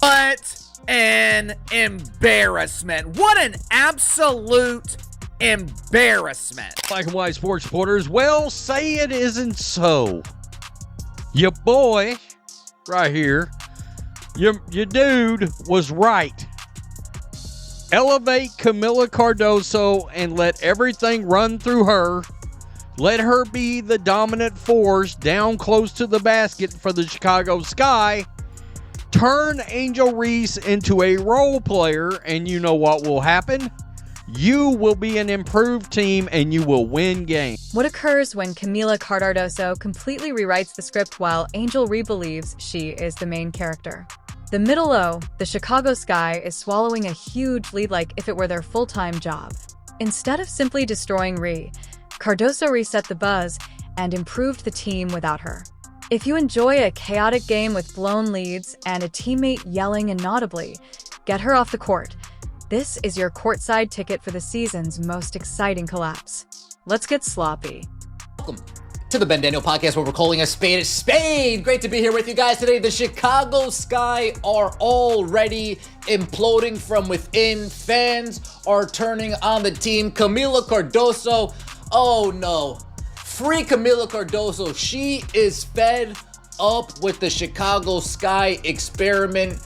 What an embarrassment. What an absolute embarrassment. Black and white sports reporters, well, say it isn't so. Your boy, right here, your dude was right. Elevate Kamilla Cardoso and let everything run through her. Let her be the dominant force down close to the basket for the Chicago Sky. Turn Angel Reese into a role player, and you know what will happen? You will be an improved team, and you will win games. What occurs when Kamilla Cardoso completely rewrites the script while Angel Reese believes she is the main character? The middle low, the Chicago Sky, is swallowing a huge lead like if it were their full-time job. Instead of simply destroying Reese, Cardoso reset the buzz and improved the team without her. If you enjoy a chaotic game with blown leads and a teammate yelling inaudibly, get her off the court. This is your courtside ticket for the season's most exciting collapse. Let's get sloppy. Welcome to the Ben Daniel Podcast, where we're calling a spade. Great to be here with you guys today. The Chicago Sky are already imploding from within. Fans are turning on the team. Kamilla Cardoso, oh no. Free Kamilla Cardoso. She is fed up with the Chicago Sky experiment.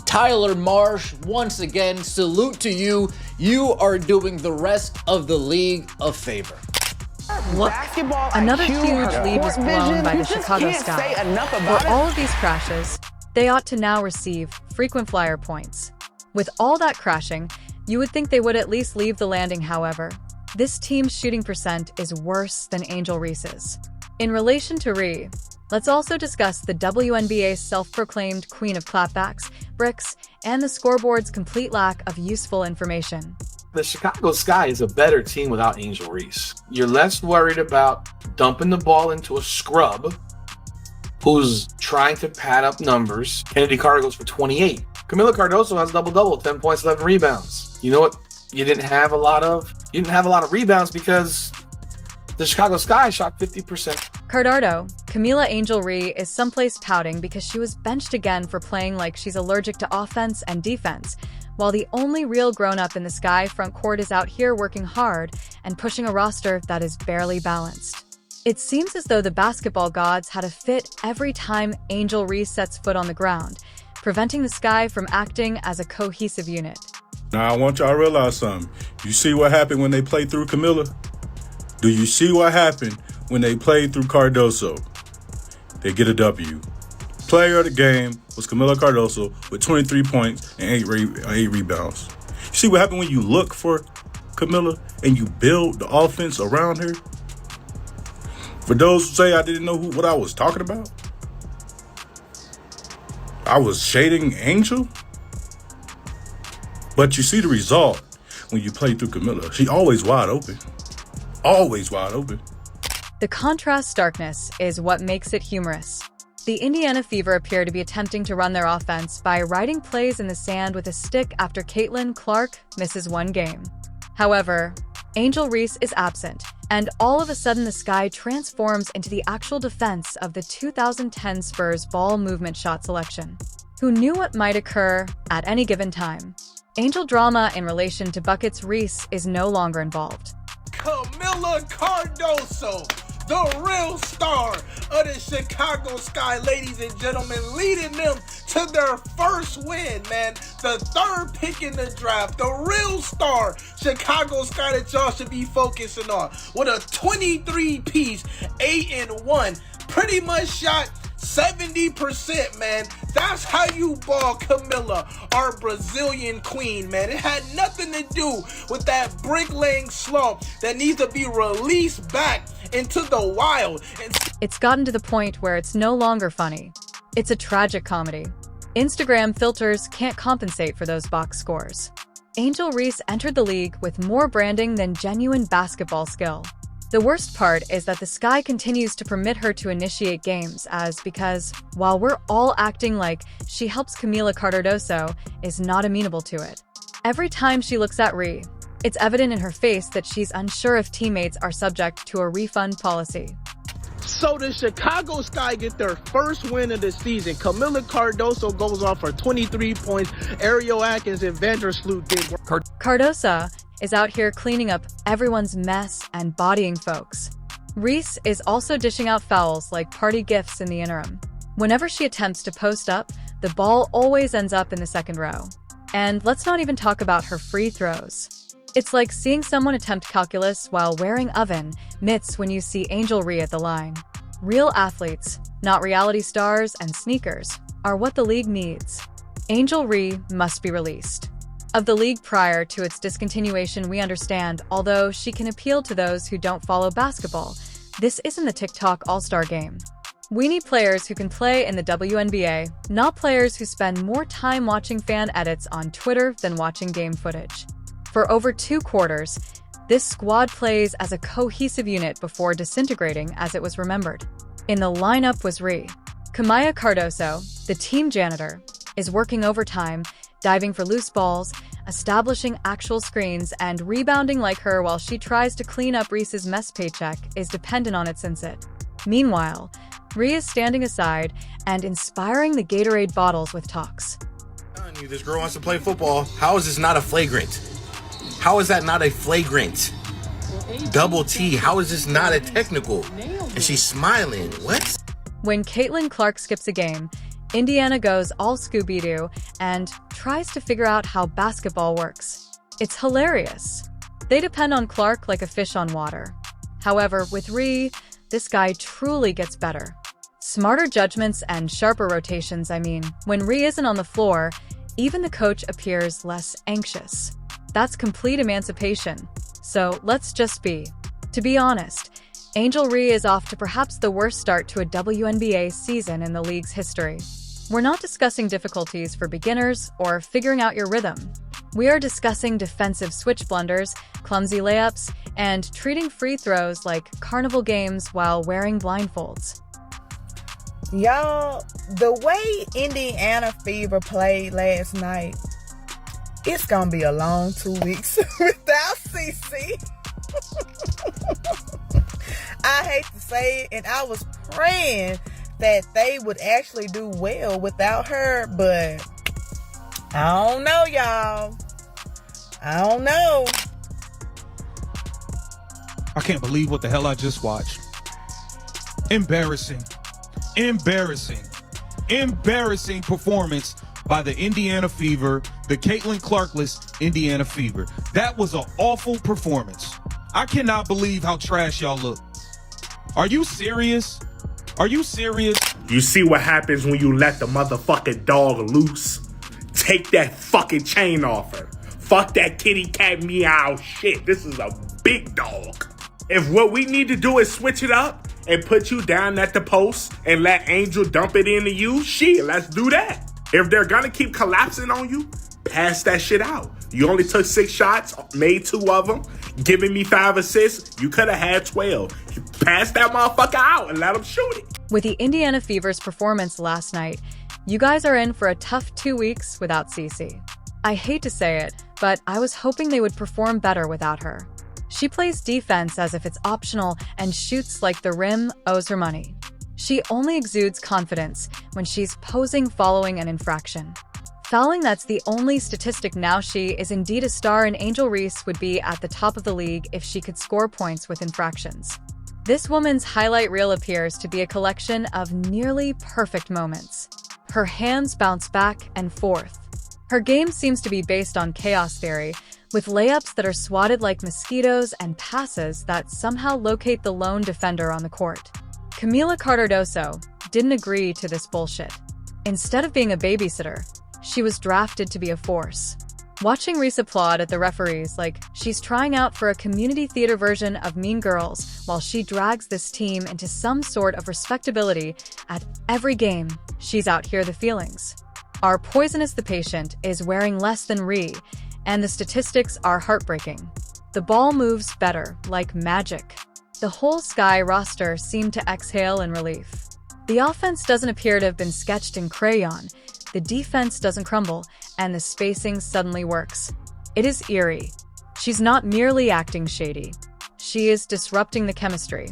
Tyler Marsh, once again, salute to you. You are doing the rest of the league a favor. Look, another huge lead was blown by the Chicago Sky. For all of these crashes, they ought to now receive frequent flyer points. With all that crashing, you would think they would at least leave the landing. However, this team's shooting percent is worse than Angel Reese's. In relation to Reese, let's also discuss the WNBA's self-proclaimed queen of clapbacks, bricks, and the scoreboard's complete lack of useful information. The Chicago Sky is a better team without Angel Reese. You're less worried about dumping the ball into a scrub who's trying to pad up numbers. Kennedy Carter goes for 28. Kamilla Cardoso has double-double, 10 points, 11 rebounds. You know what? You didn't have a lot of rebounds because the Chicago Sky shot 50%. Cardardo, Kamilla Angel Reese is someplace pouting because she was benched again for playing like she's allergic to offense and defense, while the only real grown-up in the Sky front court is out here working hard and pushing a roster that is barely balanced. It seems as though the basketball gods had a fit every time Angel Reese sets foot on the ground, preventing the Sky from acting as a cohesive unit. Now, I want y'all to realize something. You see what happened when they played through Kamilla? Do you see what happened when they played through Cardoso? They get a W. Player of the game was Kamilla Cardoso with 23 points and 8 rebounds. You see what happened when you look for Kamilla and you build the offense around her? For those who say I didn't know what I was talking about, I was shading Angel. But you see the result when you play through Kamilla. She always wide open. Always wide open. The contrast starkness is what makes it humorous. The Indiana Fever appear to be attempting to run their offense by writing plays in the sand with a stick after Caitlin Clark misses one game. However, Angel Reese is absent, and all of a sudden the Sky transforms into the actual defense of the 2010 Spurs ball movement shot selection. Who knew what might occur at any given time? Angel drama in relation to buckets. Reese is no longer involved. Kamilla Cardoso, the real star of the Chicago Sky, ladies and gentlemen, leading them to their first win, man. The third pick in the draft, the real star Chicago Sky that y'all should be focusing on. With a 23-piece, 8-1, pretty much shot 70%, man. That's how you ball Kamilla, our Brazilian queen, man. It had nothing to do with that bricklaying slump that needs to be released back into the wild. It's gotten to the point where it's no longer funny. It's a tragic comedy. Instagram filters can't compensate for those box scores. Angel Reese entered the league with more branding than genuine basketball skill. The worst part is that the Sky continues to permit her to initiate games because, while we're all acting like she helps Kamilla Cardoso, is not amenable to it. Every time she looks at Reese, it's evident in her face that she's unsure if teammates are subject to a refund policy. So the Chicago Sky get their first win of the season. Kamilla Cardoso goes off for 23 points. Ariel Atkins and Vandersloot did work. Cardoso is out here cleaning up everyone's mess and bodying folks. Reese is also dishing out fouls like party gifts in the interim. Whenever she attempts to post up, the ball always ends up in the second row. And let's not even talk about her free throws. It's like seeing someone attempt calculus while wearing oven mitts when you see Angel Reese at the line. Real athletes, not reality stars and sneakers, are what the league needs. Angel Reese must be released. Of the league prior to its discontinuation, we understand, although she can appeal to those who don't follow basketball, this isn't the TikTok All-Star game. We need players who can play in the WNBA, not players who spend more time watching fan edits on Twitter than watching game footage. For over 2 quarters, this squad plays as a cohesive unit before disintegrating as it was remembered. In the lineup was Kamilla Cardoso, the team janitor, is working overtime, diving for loose balls, establishing actual screens, and rebounding like her while she tries to clean up Reese's mess paycheck is dependent on its inset. Meanwhile, Reese is standing aside and inspiring the Gatorade bottles with talks. I'm telling you, this girl wants to play football. How is this not a flagrant? How is that not a flagrant? Double T, how is this not a technical? And she's smiling. What? When Caitlin Clark skips a game, Indiana goes all Scooby-Doo and tries to figure out how basketball works. It's hilarious. They depend on Clark like a fish on water. However, with Reese, this guy truly gets better. Smarter judgments and sharper rotations, When Reese isn't on the floor, even the coach appears less anxious. That's complete emancipation. So let's just be. To be honest, Angel Reese is off to perhaps the worst start to a WNBA season in the league's history. We're not discussing difficulties for beginners or figuring out your rhythm. We are discussing defensive switch blunders, clumsy layups, and treating free throws like carnival games while wearing blindfolds. Y'all, the way Indiana Fever played last night, it's gonna be a long 2 weeks without CC. I hate to say it, and I was praying that they would actually do well without her, but I don't know, y'all. I don't know. I can't believe what the hell I just watched. Embarrassing performance by the Indiana Fever, the Caitlin Clarkless Indiana Fever. That was an awful performance. I cannot believe how trash y'all look. Are you serious? Are you serious? You see what happens when you let the motherfucking dog loose? Take that fucking chain off her. Fuck that kitty cat meow shit. This is a big dog. If what we need to do is switch it up and put you down at the post and let Angel dump it into you, shit, let's do that. If they're gonna keep collapsing on you, pass that shit out. You only took 6 shots, made 2 of them, giving me 5 assists. You could have had 12. Pass that motherfucker out and let them shoot it. With the Indiana Fever's performance last night, you guys are in for a tough 2 weeks without CC. I hate to say it, but I was hoping they would perform better without her. She plays defense as if it's optional and shoots like the rim owes her money. She only exudes confidence when she's posing following an infraction. Fouling, that's the only statistic now. She is indeed a star, and Angel Reese would be at the top of the league if she could score points with infractions. This woman's highlight reel appears to be a collection of nearly perfect moments. Her hands bounce back and forth. Her game seems to be based on chaos theory, with layups that are swatted like mosquitoes and passes that somehow locate the lone defender on the court. Kamilla Cardoso didn't agree to this bullshit. Instead of being a babysitter, she was drafted to be a force. Watching Reese applaud at the referees like she's trying out for a community theater version of Mean Girls while she drags this team into some sort of respectability at every game, she's out here the feelings. Our Poisonous the Patient is wearing less than Reese, and the statistics are heartbreaking. The ball moves better, like magic. The whole Sky roster seemed to exhale in relief. The offense doesn't appear to have been sketched in crayon. The defense doesn't crumble, and the spacing suddenly works. It is eerie. She's not merely acting shady. She is disrupting the chemistry.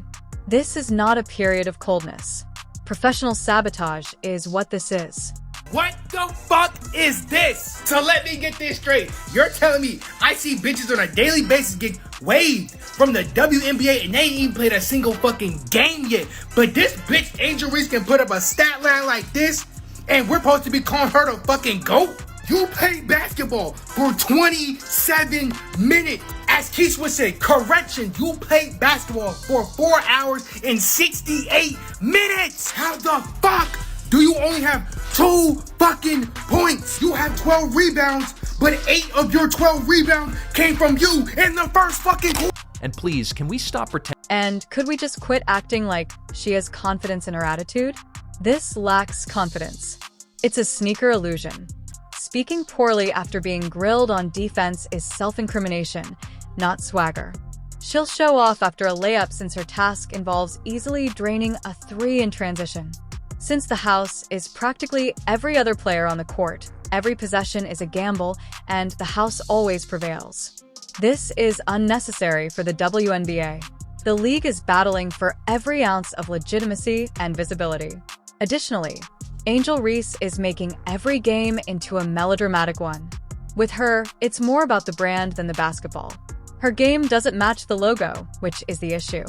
This is not a period of coldness. Professional sabotage is what this is. What the fuck is this? So let me get this straight. You're telling me I see bitches on a daily basis get waived from the WNBA and they ain't even played a single fucking game yet. But this bitch Angel Reese can put up a stat line like this and we're supposed to be calling her the fucking GOAT? You played basketball for 27 minutes. As Keith would say, correction, you played basketball for 4 hours and 68 minutes. How the fuck do you only have 2 fucking points? You have 12 rebounds, but 8 of your 12 rebounds came from you in the first fucking quarter. And please, can we stop pretending? And could we just quit acting like she has confidence in her attitude? This lacks confidence. It's a sneaker illusion. Speaking poorly after being grilled on defense is self-incrimination, not swagger. She'll show off after a layup since her task involves easily draining a 3 in transition. Since the house is practically every other player on the court, every possession is a gamble, and the house always prevails. This is unnecessary for the WNBA. The league is battling for every ounce of legitimacy and visibility. Additionally, Angel Reese is making every game into a melodramatic one. With her, it's more about the brand than the basketball. Her game doesn't match the logo, which is the issue.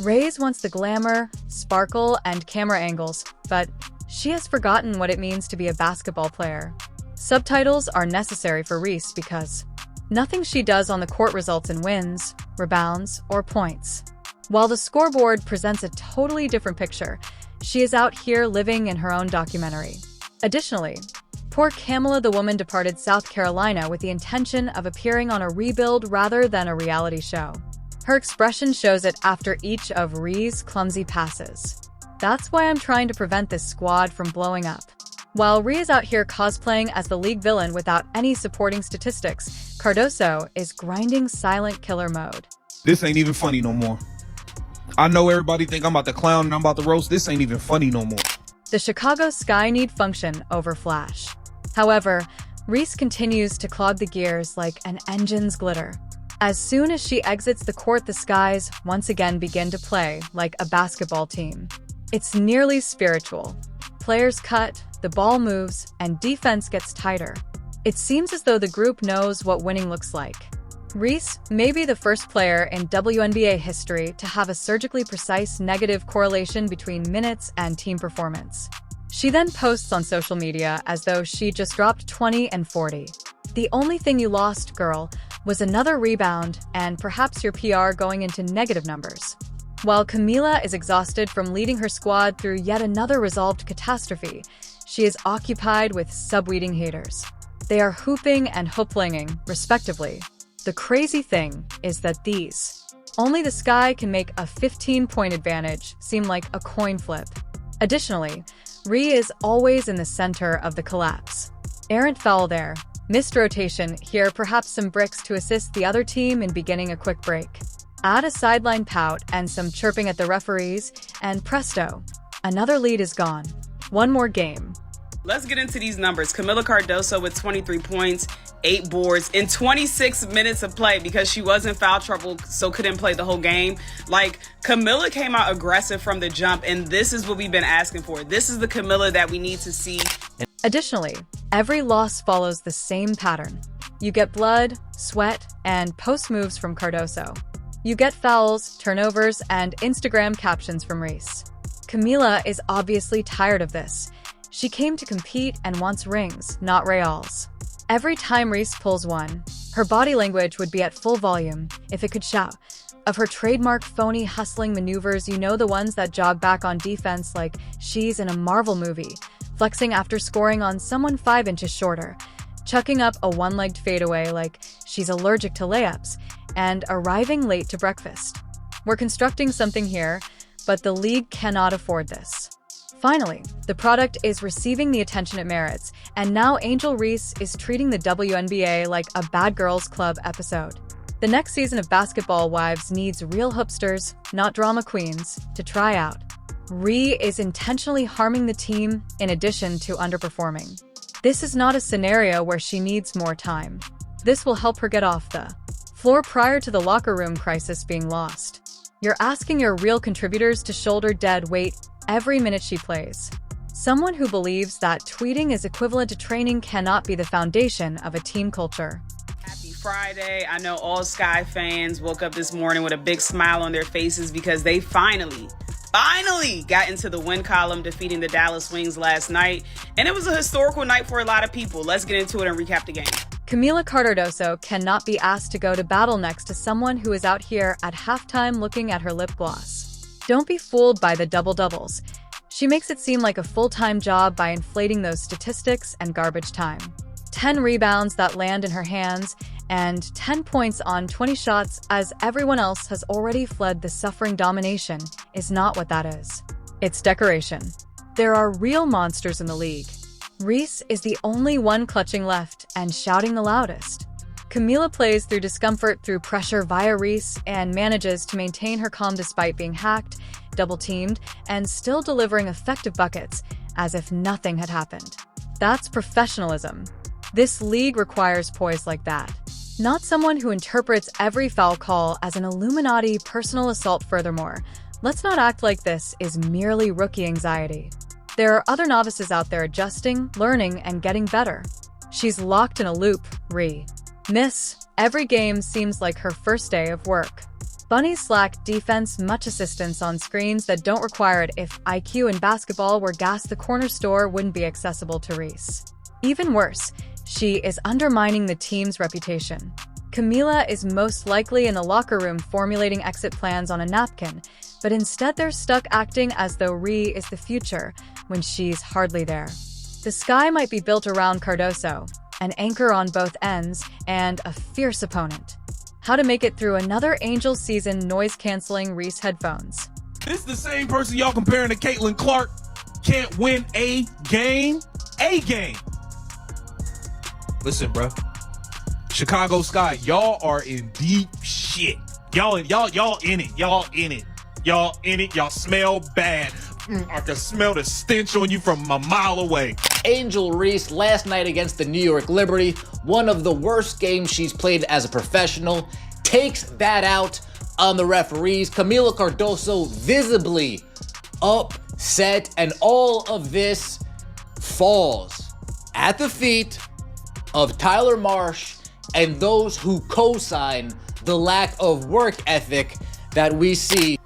Rays wants the glamour, sparkle, and camera angles, but she has forgotten what it means to be a basketball player. Subtitles are necessary for Reese because nothing she does on the court results in wins, rebounds, or points. While the scoreboard presents a totally different picture, she is out here living in her own documentary. Additionally, poor Kamilla the woman departed South Carolina with the intention of appearing on a rebuild rather than a reality show. Her expression shows it after each of Ree's clumsy passes. That's why I'm trying to prevent this squad from blowing up. While Ree is out here cosplaying as the league villain without any supporting statistics, Cardoso is grinding silent killer mode. This ain't even funny no more. I know everybody think I'm about to clown and I'm about to roast. This ain't even funny no more. The Chicago Sky need function over flash. However, Reese continues to clog the gears like an engine's glitter. As soon as she exits the court, the Skies once again begin to play like a basketball team. It's nearly spiritual. Players cut, the ball moves, and defense gets tighter. It seems as though the group knows what winning looks like. Reese may be the first player in WNBA history to have a surgically precise negative correlation between minutes and team performance. She then posts on social media as though she just dropped 20 and 40. The only thing you lost, girl, was another rebound and perhaps your PR going into negative numbers. While Kamilla is exhausted from leading her squad through yet another resolved catastrophe, she is occupied with subweeding haters. They are hooping and hooplinging, respectively. The crazy thing is that only the Sky can make a 15-point advantage seem like a coin flip. Additionally, Ree is always in the center of the collapse. Errant foul there, missed rotation here, perhaps some bricks to assist the other team in beginning a quick break. Add a sideline pout and some chirping at the referees, and presto, another lead is gone. One more game. Let's get into these numbers. Kamilla Cardoso with 23 points, 8 boards in 26 minutes of play because she was in foul trouble, so couldn't play the whole game. Like, Kamilla came out aggressive from the jump, and this is what we've been asking for. This is the Kamilla that we need to see. Additionally, every loss follows the same pattern. You get blood, sweat, and post moves from Cardoso. You get fouls, turnovers, and Instagram captions from Reese. Kamilla is obviously tired of this. She came to compete and wants rings, not reals. Every time Reese pulls one, her body language would be at full volume if it could shout. Of her trademark phony hustling maneuvers, you know, the ones that jog back on defense like she's in a Marvel movie, flexing after scoring on someone 5 inches shorter, chucking up a one-legged fadeaway like she's allergic to layups, and arriving late to breakfast. We're constructing something here, but the league cannot afford this. Finally, the product is receiving the attention it merits, and now Angel Reese is treating the WNBA like a Bad Girls Club episode. The next season of Basketball Wives needs real hoopsters, not drama queens, to try out. Ree is intentionally harming the team in addition to underperforming. This is not a scenario where she needs more time. This will help her get off the floor prior to the locker room crisis being lost. You're asking your real contributors to shoulder dead weight every minute she plays. Someone who believes that tweeting is equivalent to training cannot be the foundation of a team culture. Happy Friday. I know all Sky fans woke up this morning with a big smile on their faces because they finally got into the win column, defeating the Dallas Wings last night. And it was a historical night for a lot of people. Let's get into it and recap the game. Kamilla Cardoso cannot be asked to go to battle next to someone who is out here at halftime looking at her lip gloss. Don't be fooled by the double-doubles. She makes it seem like a full-time job by inflating those statistics and garbage time. 10 rebounds that land in her hands, and 10 points on 20 shots as everyone else has already fled the suffering domination is not what that is. It's decoration. There are real monsters in the league. Reese is the only one clutching left and shouting the loudest. Kamilla plays through discomfort through pressure via Reese and manages to maintain her calm despite being hacked, double-teamed, and still delivering effective buckets as if nothing had happened. That's professionalism. This league requires poise like that. Not someone who interprets every foul call as an Illuminati personal assault. Furthermore, let's not act like this is merely rookie anxiety. There are other novices out there adjusting, learning, and getting better. She's locked in a loop, Miss. Every game seems like her first day of work. Bunnies lack defense, much assistance on screens that don't require it. If IQ in basketball were gas, the corner store wouldn't be accessible to Reese. Even worse, she is undermining the team's reputation. Kamilla is most likely in the locker room formulating exit plans on a napkin, but instead they're stuck acting as though Ree is the future when she's hardly there. The sky might be built around Cardoso, an anchor on both ends, and a fierce opponent. How to make it through another Angel season noise-canceling Reese headphones. This is the same person y'all comparing to Caitlin Clark. Can't win a game. Listen, bro. Chicago Sky, y'all are in deep shit. Y'all in it. Y'all smell bad. I can smell the stench on you from a mile away. Angel Reese last night against the New York Liberty, one of the worst games she's played as a professional, takes that out on the referees. Kamilla Cardoso visibly upset, and all of this falls at the feet of Tyler Marsh and those who co-sign the lack of work ethic that we see